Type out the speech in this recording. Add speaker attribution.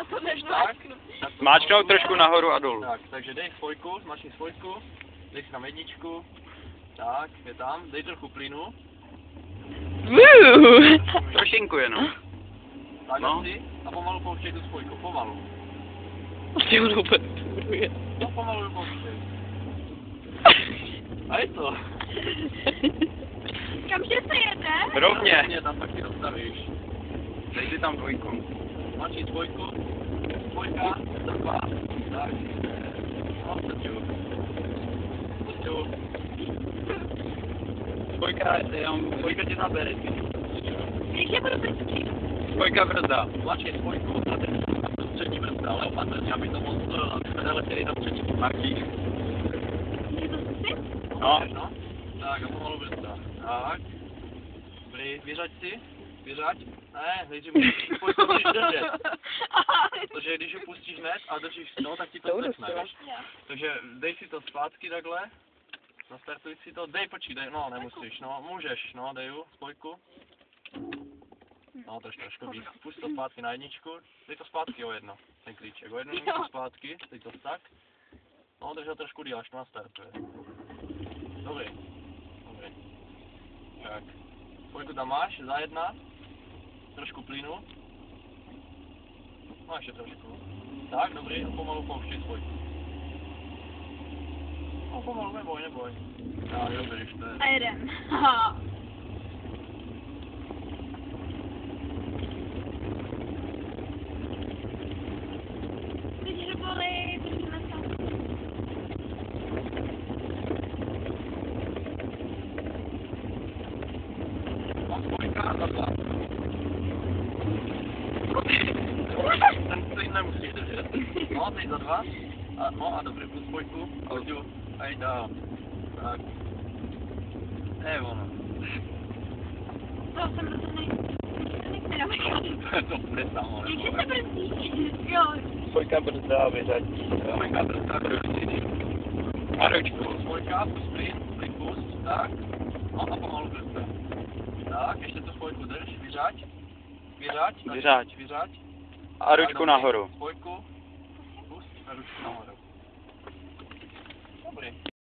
Speaker 1: to
Speaker 2: tak,
Speaker 1: nezmáčknu.
Speaker 3: Zmáčknout trošku nahoru a dolů.
Speaker 2: Tak, takže dej spojku, zmačni spojku, dej si tam jedničku, tak, je tam, dej trochu plynu.
Speaker 3: Trošinku jenom.
Speaker 2: Tak
Speaker 3: No.
Speaker 2: asi, a pomalu pouštěj tu spojku, pomalu.
Speaker 1: Ty ono úplně furuje.
Speaker 2: No, pomalu pouštěj. A je to.
Speaker 1: Kamže se jede?
Speaker 3: Rovně.
Speaker 2: Rovně, tam taky dostavíš.
Speaker 3: Dej si tam dvojku.
Speaker 2: Zmačni spojku, spojka, dva, tak. No, srču. Srču.
Speaker 3: Spojka tě zabere.
Speaker 1: Když je budu prstí.
Speaker 3: Spojka brzda.
Speaker 2: Zmačni spojku a teď třetí brzda, ale opatrně, aby to moc, aby pedale chtěli tam třetí.
Speaker 3: Martík.
Speaker 1: Je to zkusím?
Speaker 3: No.
Speaker 2: No. Tak a pomalu brzda. Tak. Dobrý, vyřaď si. Vyřaď. Ne, nejdřív musíš držet. Protože když ho pustíš hned a držíš to, tak ti to stečne, víš. Takže dej si to zpátky takhle. Nastartuj si to. Dej, počkej, no nemusíš, no můžeš, no deju, spojku. No trošku víc. Pust to zpátky na jedničku. Dej to zpátky o jedno, ten klíček. O jednu zpátky, dej to tak. No drž ho trošku díl, až to nastartuje. Dobrý. Dobrý. Tak. Spojku tam máš, za jedna. Trošku plynu. No ještě trošku. Tak, dobrý, a pomalu pouštěj spojku. No pomalu, neboj. Tak, dobrý, to je.
Speaker 1: A jedem. Když to bolí, držíme se.
Speaker 2: No spojka za dva. Ten klid nemusíš držet. No, teď za dva. A, no a dobrý, plus spojku. Hoďu. A jď dál. Tak. Ono.
Speaker 1: To jsem rozhodný.
Speaker 2: To bude samo,
Speaker 1: Jak
Speaker 2: nebo
Speaker 1: se brzdí? Jo.
Speaker 3: Spojka brzda, vyřaď.
Speaker 2: Spojka brzda, ručky.
Speaker 3: A ručku.
Speaker 2: Spojka, pust plyn pust, tak. No a pomalu brzda. Tak, ještě tu spojku drž, vyřaď. Vyřaď.
Speaker 3: A ručku nahoru.
Speaker 2: Spojku, pust a ručku nahoru. Dobrý.